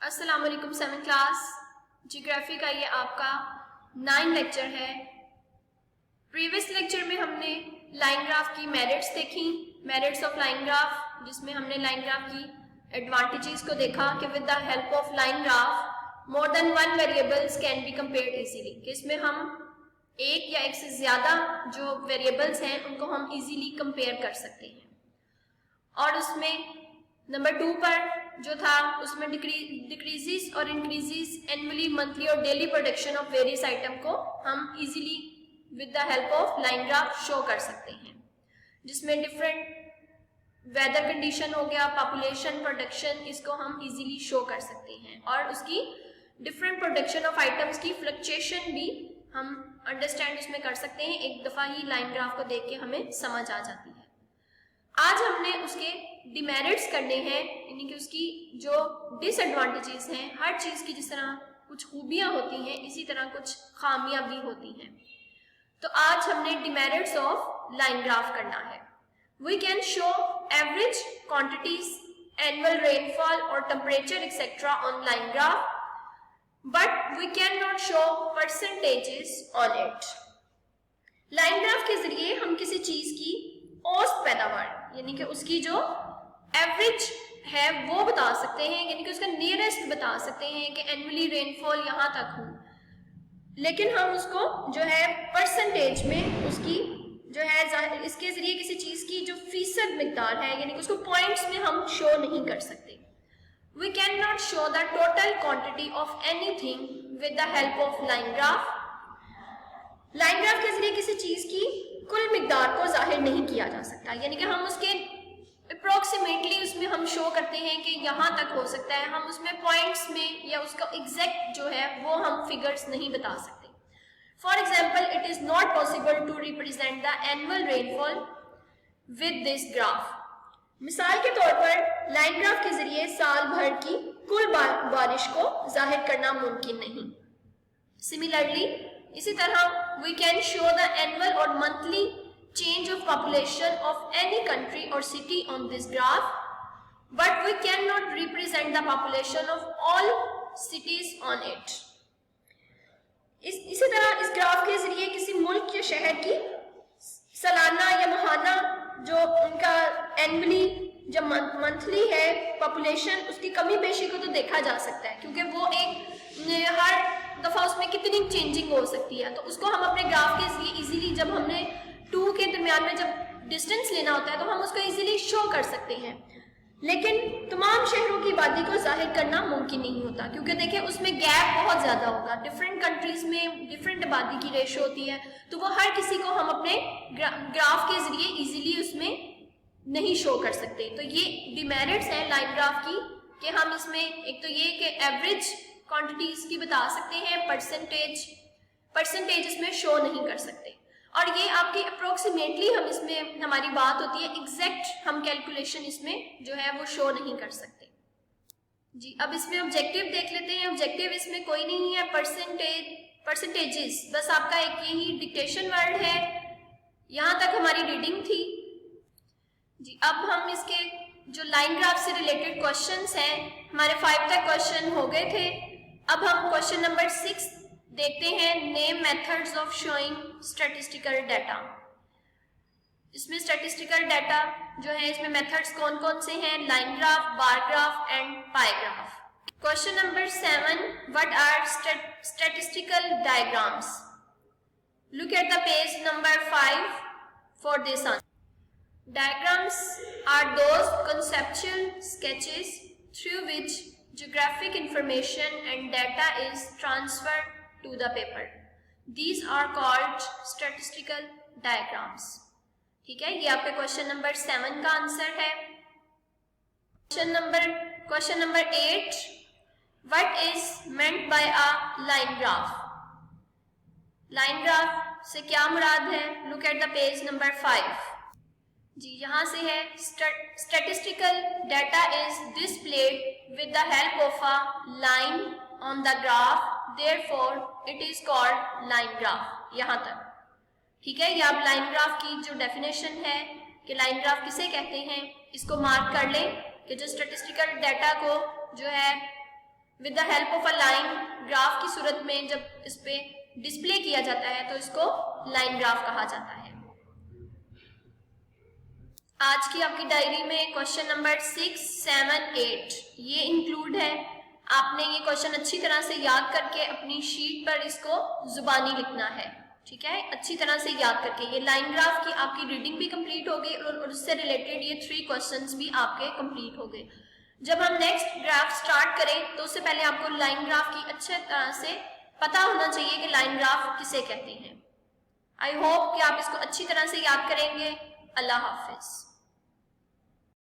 السلام علیکم 7 class geography کا یہ آپ کا 9 لیکچر ہے۔ پریویس لیکچر میں ہم نے لائن گراف کی میرٹس دیکھی، میرٹس آف لائن گراف، جس میں ہم نے لائن گراف کی ایڈوانٹیجز کو دیکھا کہ with the help of line graph more than one variables can be compared easily, کہ اس میں ہم ایک یا ایک سے زیادہ جو ویریبلس ہیں ان کو ہم ایزیلی کمپیئر کر سکتے ہیں۔ اور اس میں نمبر 2 پر جو تھا اس میں ڈکریزز اور انکریزز اینولی، منتھلی اور daily production of various item کو ہم easily with the help of line graph show کر سکتے ہیں، جس میں ڈفرینٹ ویدر کنڈیشن ہو گیا، پاپولیشن، پروڈکشن، اس کو ہم ایزیلی شو کر سکتے ہیں، اور اس کی ڈفرینٹ پروڈکشن آف آئٹمس کی فلکچویشن بھی ہم انڈرسٹینڈ اس میں کر سکتے ہیں۔ ایک دفعہ ہی لائن گراف کو دیکھ کے ہمیں سمجھ آ جاتی ہے۔ آج ہم نے اس کے ڈیمیرٹس کرنے ہیں، یعنی کہ اس کی جو ڈس ایڈوانٹیجز ہیں، ہر چیز کی جس طرح کچھ خوبیاں ہوتی ہیں اسی طرح کچھ خامیاں بھی ہوتی ہیں۔ تو آج ہم نے ڈیمیرٹس آف لائن گراف کرنا ہے۔ We can show average quantities, annual rainfall اور temperature etcetera on line graph, but we can not show percentages on it. Line graph کے ذریعے ہم کسی چیز کی اوسط پیداوار، یعنی کہ اس کی جو ایوریج ہے وہ بتا سکتے ہیں، یعنی کہ اس کا نیئرسٹ بتا سکتے ہیں کہ اینولی رین فال یہاں تک ہو، لیکن ہم اس کو جو ہے پرسنٹیج میں اس کی جو ہے اس کے ذریعے کسی چیز کی جو فیصد مقدار ہے، یعنی کہ اس کو پوائنٹس میں ہم شو نہیں کر سکتے۔ We can not show the total quantity of anything with the help of line graph. Line graph کے ذریعے کسی چیز کی کل مقدار کو ظاہر نہیں کیا جا سکتا، یعنی کہ ہم اس کے اپروکسیمیٹلی اس میں ہم شو کرتے ہیں کہ یہاں تک ہو سکتا ہے، ہم اس میں پوائنٹس میں یا اس کا ایگزیکٹ جو ہے وہ ہم فگرز نہیں بتا سکتے۔ For example, it is not possible to represent the annual rainfall with this graph. مثال کے طور پر لائن گراف کے ذریعے سال بھر کی کل بارش کو ظاہر کرنا ممکن نہیں۔ سملرلی اسی طرح we can show the annual or monthly change of population of any country or city on this graph, but we cannot represent the population of all cities on it. اسی طرح اس گراف کے ذریعے کسی ملک یا شہر کی سالانہ یا ماہانہ جو ان کا اینولی جو منتھلی ہے پاپولیشن، اس کی کمی بیشی کو تو دیکھا جا سکتا ہے، کیونکہ وہ ایک ہر دفعہ اس میں کتنی چینجنگ ہو سکتی ہے، تو اس کو ہم اپنے گراف کے ذریعے ایزیلی، جب ہم نے 2 کے درمیان میں جب ڈسٹینس لینا ہوتا ہے تو ہم اس کو ایزیلی شو کر سکتے ہیں، لیکن تمام شہروں کی آبادی کو ظاہر کرنا ممکن نہیں ہوتا، کیونکہ دیکھیں اس میں گیپ بہت زیادہ ہوگا، ڈفرینٹ کنٹریز میں ڈفرینٹ آبادی کی ریشو ہوتی ہے، تو وہ ہر کسی کو ہم اپنے گراف کے ذریعے ایزیلی اس میں نہیں شو کر سکتے۔ تو یہ ڈیمیرٹس ہیں لائن گراف کی، کہ ہم اس میں ایک تو یہ کہ ایوریج کوانٹیٹیز کی بتا سکتے ہیں، پرسنٹیج اس میں شو نہیں کر سکتے، اور یہ آپ کی اپروکسیمیٹلی ہم اس میں ہماری بات ہوتی ہے، ایگزیکٹ ہم کیلکولیشن اس میں جو ہے وہ شو نہیں کر سکتے۔ جی اب اس میں آبجیکٹیو دیکھ لیتے ہیں۔ آبجیکٹیو اس میں کوئی نہیں ہے، پرسنٹیجز، بس آپ کا ایک یہی ڈکٹیشن ورڈ ہے، یہاں تک ہماری ریڈنگ تھی۔ جی اب ہم اس کے جو لائن گراف سے ریلیٹڈ کوشچنس ہیں، ہمارے 5 تک کوشچن ہو گئے تھے، اب ہم کوشچن نمبر 6 دیکھتے ہیں، name methods of showing statistical data. اس میں اسٹیٹسٹیکل ڈیٹا جو ہے اس میں میتھڈز کون کون سے ہیں؟ Line graph, bar graph and pi graph. Question number 7، what are statistical diagrams؟ Look at the page number 5 for this answer. Diagrams are those conceptual sketches through which geographic information and data is transferred to the paper. These are called statistical diagrams. ٹھیک ہے، یہ آپ کے question number 7 کا answer ہے۔ Question number 8، what is meant by a line graph؟ Line graph سے کیا مراد ہے؟ Look at the page number 5۔ جی یہاں سے ہے، statistical data is displayed with the help of a line on the graph, therefore it is called line graph۔ یہاں تک ٹھیک ہے، یہ آپ لائن گراف کی جو ڈیفینیشن ہے کہ لائن گراف کسے کہتے ہیں اس کو مارک کر لیں، کہ جو اسٹیٹسٹیکل ڈیٹا کو جو ہے with the help of a line graph کی صورت میں جب اس پہ ڈسپلے کیا جاتا ہے تو اس کو لائن گراف کہا جاتا ہے. آج کی آپ کی ڈائری میں کوشچن نمبر 6, 7, 8 یہ انکلوڈ ہے. آپ نے یہ کوشچن اچھی طرح سے یاد کر کے اپنی شیٹ پر اس کو زبانی لکھنا ہے. ٹھیک ہے, اچھی طرح سے یاد کر کے. یہ لائن گراف کی آپ کی ریڈنگ بھی کمپلیٹ ہو گئی اور اس سے ریلیٹڈ یہ 3 کوشچنز بھی آپ کے کمپلیٹ ہو گئے. جب ہم نیکسٹ گراف سٹارٹ کریں تو اس سے پہلے آپ کو لائن گراف کی اچھے طرح سے پتا ہونا چاہیے کہ لائن گراف کسے کہتے ہیں. آئی ہوپ کہ آپ اس کو اچھی طرح سے یاد کریں گے. اللہ حافظ.